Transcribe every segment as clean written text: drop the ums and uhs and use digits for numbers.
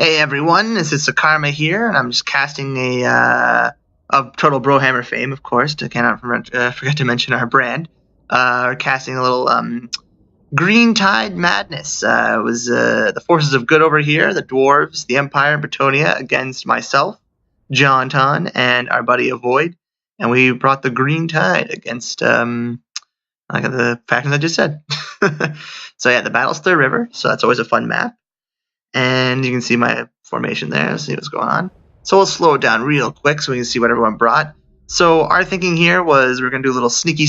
Hey everyone, this is Sakarma here, and I'm just casting a of total Brohammer fame, of course. I cannot forget to mention our brand. We're casting a little Greentide Madness. It was the forces of good over here, the Dwarves, the Empire, and Bretonnia, against myself, John Ton, and our buddy Avoid, and we brought the Green Tide against like the factions I just said. So yeah, the battle's Third River, so that's always a fun map. And you can see my formation there, see what's going on. So we'll slow it down real quick so we can see what everyone brought. So our thinking here was we're going to do a little sneaky,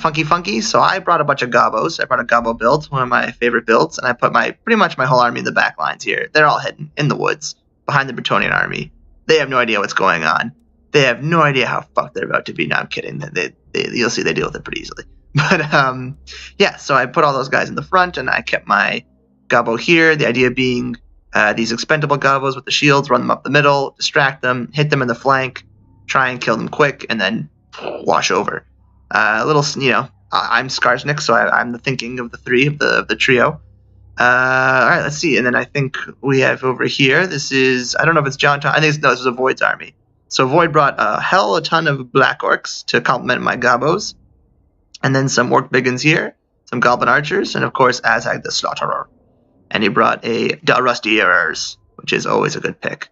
funky. So I brought a bunch of gobos. I brought a gobbo build, one of my favorite builds, and I put pretty much my whole army in the back lines here. They're all hidden in the woods behind the Bretonnian army. They have no idea what's going on. They have no idea how fucked they're about to be. No, I'm kidding. You'll see they deal with it pretty easily. But yeah, so I put all those guys in the front, and I kept my gobbo here. The idea being these expendable gobbos with the shields, run them up the middle, distract them, hit them in the flank, try and kill them quick, and then wash over. A little, I'm Skarsnik, so I'm the thinking of the three of the trio. All right, let's see. And then I think we have over here. This is, I don't know if it's John. I think this is Avoid's army. So Void brought a ton of black orcs to complement my gobbos, and then some orc biggins here, some goblin archers, and of course Azhag the Slaughterer. And he brought a Rusty Errors, which is always a good pick.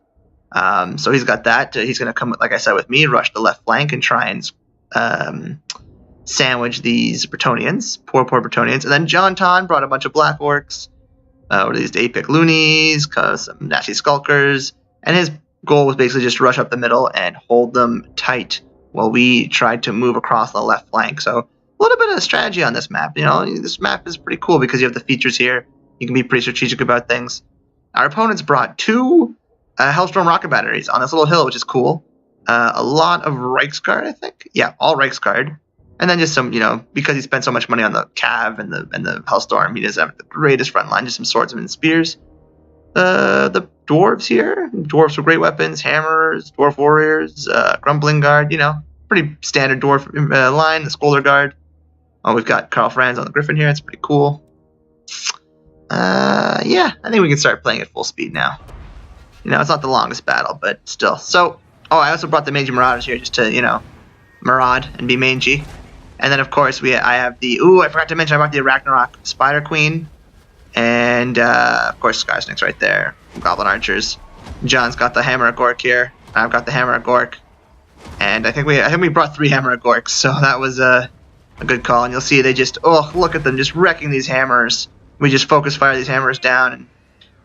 So he's got that. He's going to come, like I said, with me, rush the left flank and try and sandwich these Bretonnians, poor Bretonnians. And then John Ton brought a bunch of black orcs, or these Apic loonies, some nasty skulkers, and his goal was basically just rush up the middle and hold them tight while we tried to move across the left flank. So a little bit of strategy on this map. This map is pretty cool because you have the features here. You can be pretty strategic about things. Our opponents brought two Hellstorm rocket batteries on this little hill, which is cool. A lot of Reichsguard, I think. Yeah, all Reichsguard. And then just some, because he spent so much money on the Cav and the Hellstorm, he doesn't have the greatest front line, just some swordsmen and spears. The Dwarves here. Dwarves with great weapons, hammers, Dwarf warriors, Grumbling Guard, pretty standard Dwarf line, the Skolder Guard. Oh, we've got Karl Franz on the Griffin here. It's pretty cool. Yeah, I think we can start playing at full speed now. It's not the longest battle, but still. So, I also brought the Mangy Marauders here just to, maraud and be mangy. And then, of course, I have I forgot to mention I brought the Ragnarok Spider Queen. And, of course, Skarsnik's right there. Goblin Archers. John's got the Hammer Gork here. I've got the Hammer Gork. And I think we brought 3 Hammer Gorks, so that was a good call. And you'll see they just, look at them just wrecking these hammers. We just focus fire these hammers down, and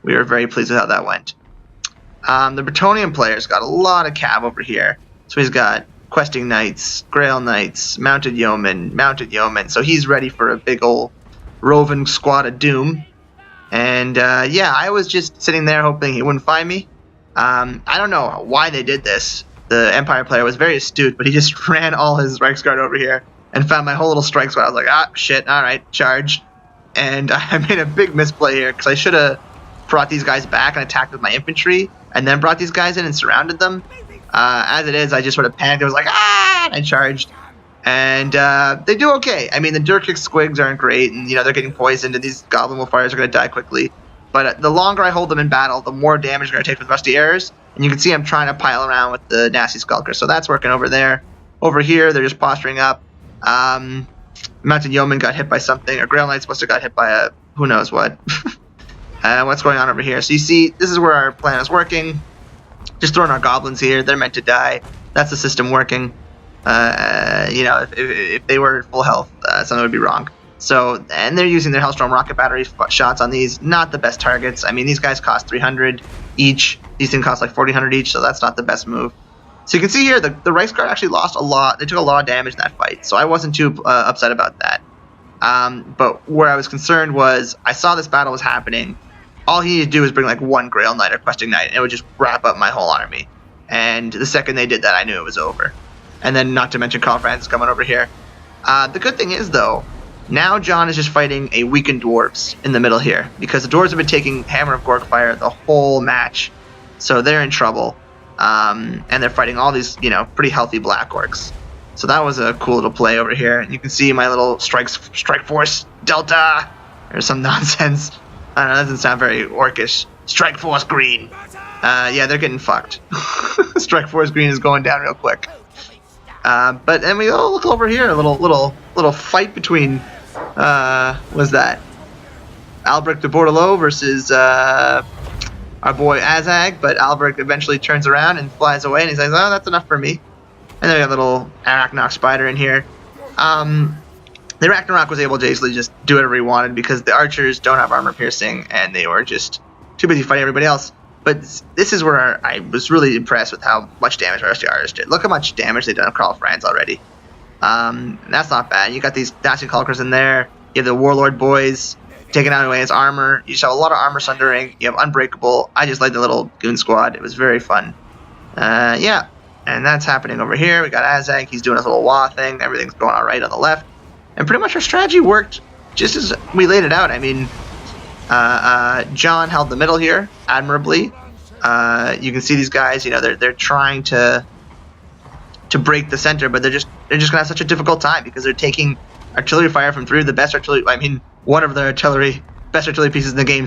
we were very pleased with how that went. The Bretonnian player's got a lot of cav over here. So he's got questing knights, grail knights, mounted yeomen. So he's ready for a big old roving squad of doom. And yeah, I was just sitting there hoping he wouldn't find me. I don't know why they did this. The Empire player was very astute, but he just ran all his Reichsguard over here and found my whole little strike squad. I was like, shit, all right, charge. And I made a big misplay here because I should have brought these guys back and attacked with my infantry and then brought these guys in and surrounded them. As it is, I just sort of panicked. I was like, and I charged. And they do okay. I mean, the Durkic squigs aren't great, and, they're getting poisoned, and these Goblin Wolfires are going to die quickly. But the longer I hold them in battle, the more damage they're going to take with Rusty Errors. And you can see I'm trying to pile around with the nasty Skulker. So that's working over there. Over here, they're just posturing up. Mounted Yeoman got hit by something, or Grail Knights must have got hit by a who knows what. What's going on over here? So you see, this is where our plan is working. Just throwing our goblins here. They're meant to die. That's the system working. If they were full health, something would be wrong. So, and they're using their Hellstorm rocket battery shots on these. Not the best targets. I mean, these guys cost 300 each. These things cost like 1,400 each, so that's not the best move. So you can see here, the Reichsguard actually lost a lot. They took a lot of damage in that fight, so I wasn't too upset about that. But where I was concerned was, I saw this battle was happening. All he needed to do was bring like one Grail Knight or Questing Knight, and it would just wrap up my whole army. And the second they did that, I knew it was over. And then, not to mention, Karl Franz is coming over here. The good thing is, though, now John is just fighting a weakened Dwarves in the middle here, because the Dwarves have been taking Hammer of Gork fire the whole match, so they're in trouble. And they're fighting all these, pretty healthy Black Orcs. So that was a cool little play over here. And you can see my little strike force delta or some nonsense. I don't know, that doesn't sound very orcish. Strike Force Green. Yeah, they're getting fucked. Strike Force Green is going down real quick. But then we look over here, a little fight between what's that? Albrecht de Bordelot versus our boy Azhag, but Albrecht eventually turns around and flies away, and he says, "Oh, that's enough for me." And then we got a little Arachnok spider in here. The Arachnok was able to basically just do whatever he wanted because the archers don't have armor piercing, and they were just too busy fighting everybody else. But this is where I was really impressed with how much damage our SDRs did. Look how much damage they've done to Karl Franz already. And that's not bad. You got these Dashing Culkers in there. You have the Warlord boys taking out away his armor. You just have a lot of armor sundering. You have Unbreakable. I just like the little goon squad. It was very fun. Yeah, and that's happening over here. We got Azhag. He's doing his little wah thing. Everything's going all right on the left. And pretty much our strategy worked just as we laid it out. I mean, John held the middle here admirably. You can see these guys. You know, they're trying to break the center, but they're just gonna have such a difficult time because they're taking artillery fire from three of the best artillery. I mean, one of the best artillery pieces in the game,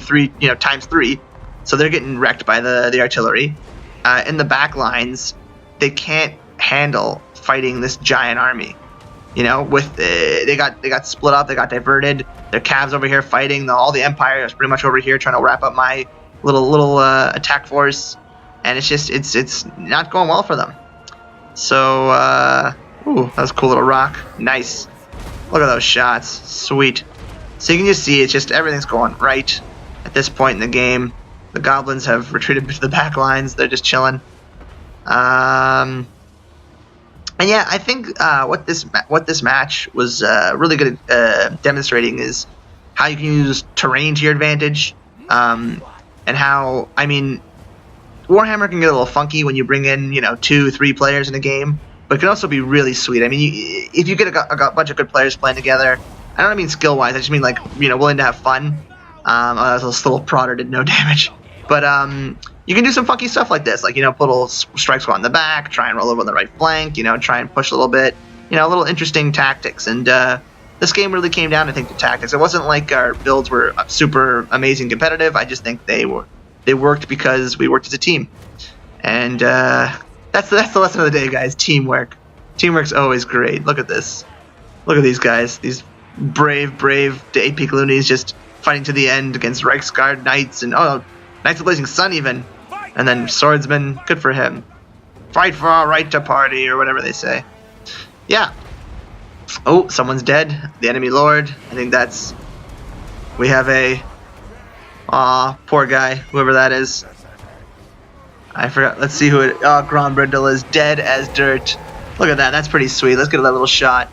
times three. So they're getting wrecked by the artillery. In the back lines, they can't handle fighting this giant army. You know, with they got split up, they got diverted. Their Cavs over here fighting. All the Empire is pretty much over here trying to wrap up my little attack force, and it's not going well for them. So, ooh, that was a cool little rock. Nice. Look at those shots. Sweet. So you can just see it's just everything's going right at this point in the game. The goblins have retreated to the back lines. They're just chilling. And yeah, I think what this match was really good at demonstrating is how you can use terrain to your advantage, and how, I mean, Warhammer can get a little funky when you bring in 2-3 players in a game, but it can also be really sweet. I mean, if you get a bunch of good players playing together, I don't mean skill wise. I just mean willing to have fun. This little prodder did no damage, but you can do some funky stuff like this, like, put a little strike squad in the back, try and roll over on the right flank, try and push a little bit, little interesting tactics. And this game really came down, I think, to tactics. It wasn't like our builds were super amazing competitive. I just think they worked because we worked as a team. And that's the lesson of the day, guys. Teamwork. Teamwork's always great. Look at this. Look at these guys. These brave AP Loonies just fighting to the end against Reichsguard Knights and Knights of Blazing Sun even. And then Swordsman, good for him. Fight for our right to party, or whatever they say. Yeah. Oh, someone's dead. The enemy lord. I think that's... We have a... Aw, poor guy, whoever that is. I forgot. Let's see who it... Oh, Grombrindle is dead as dirt. Look at that. That's pretty sweet. Let's get that little shot.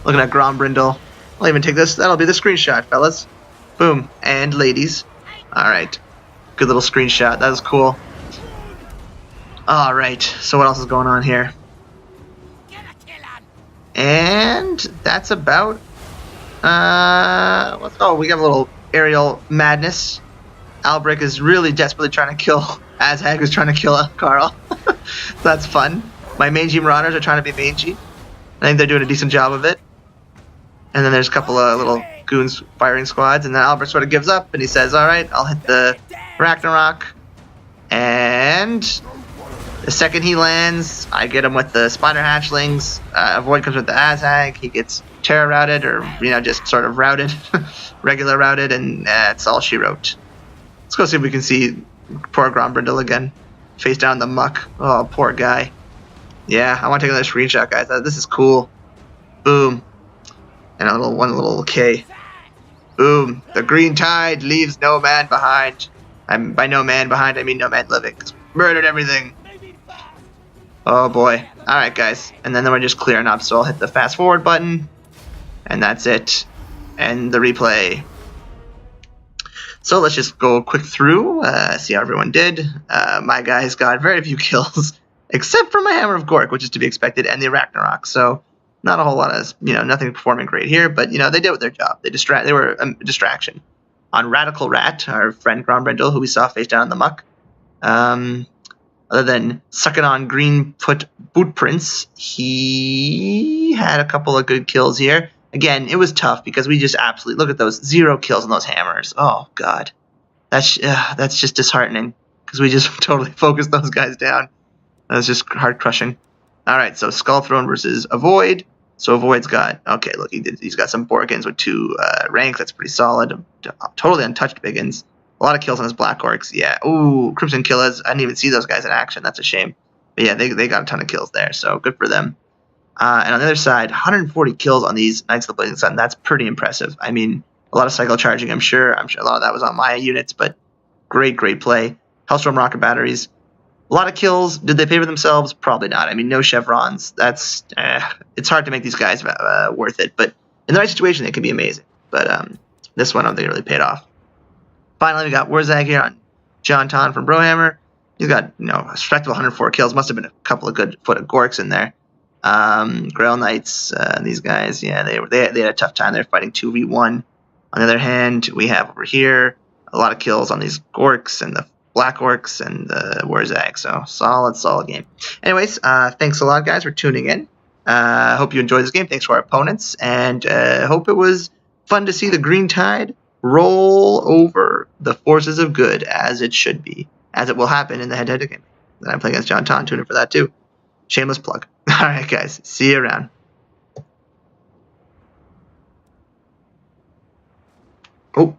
Looking at Grombrindle. I'll even take this. That'll be the screenshot, fellas. Boom. And ladies. Alright. Good little screenshot. That was cool. Alright. So what else is going on here? And that's about... we got a little aerial madness. Albrecht is really desperately trying to kill... Azhag is trying to kill Karl. That's fun. My mangy marauders are trying to be mangy. I think they're doing a decent job of it. And then there's a couple of little goons firing squads, and then Albrecht sort of gives up, and he says, alright, I'll hit the Ragnarok. And the second he lands, I get him with the spider hatchlings. Avoid comes with the Azhag. He gets terror routed, or, just sort of routed. Regular routed, and that's all she wrote. Let's go see if we can see poor Grombrindle again. Face down in the muck. Oh, poor guy. Yeah, I want to take another screenshot, guys. This is cool. Boom. And one little K. Boom. The green tide leaves no man behind. By no man behind, I mean no man living. Murdered everything. Oh boy. Alright, guys. And then we're just clearing up, so I'll hit the fast forward button. And that's it. And the replay. So let's just go quick through, see how everyone did. My guys got very few kills, except for my Hammer of Gork, which is to be expected, and the Ragnarok. So not a whole lot of, nothing performing great here, but, they did their job. They were a distraction. On Radical Rat, our friend Grombrindle, who we saw face down in the muck, other than sucking on green foot boot prints, he had a couple of good kills here. Again, it was tough because we just absolutely... Look at those 0 kills on those hammers. Oh, God. That's just disheartening because we just totally focused those guys down. That was just heart crushing. All right, so Skull Throne versus Avoid. So Avoid's got, okay, look, he's got some Borgans with 2 rank. That's pretty solid. Totally untouched Biggins. A lot of kills on his Black Orcs. Yeah. Ooh, Crimson Killers. I didn't even see those guys in action. That's a shame. But yeah, they got a ton of kills there, so good for them. And on the other side, 140 kills on these Knights of the Blazing Sun. That's pretty impressive. I mean, a lot of cycle charging, I'm sure. I'm sure a lot of that was on my units, but great play. Hellstorm rocket batteries. A lot of kills. Did they favor themselves? Probably not. I mean, no chevrons. That's it's hard to make these guys worth it. But in the right situation, they can be amazing. But this one, I don't think it really paid off. Finally, we got Wurzag here on John Ton from Brohammer. He's got, you know, a respectable 104 kills. Must have been a couple of good footed Gorks in there. Grail Knights, these guys, yeah, they had a tough time. They're fighting 2v1. On the other hand, we have over here a lot of kills on these Gorks and the Black Orcs and the Wurzag. So solid game. Anyways, thanks a lot, guys, for tuning in. Hope you enjoyed this game. Thanks to our opponents, and hope it was fun to see the Greentide roll over the forces of good as it should be, as it will happen in the head-to-head game that I'm playing against John Ton. Tune in for that too. Shameless plug. All right, guys. See you around. Oh,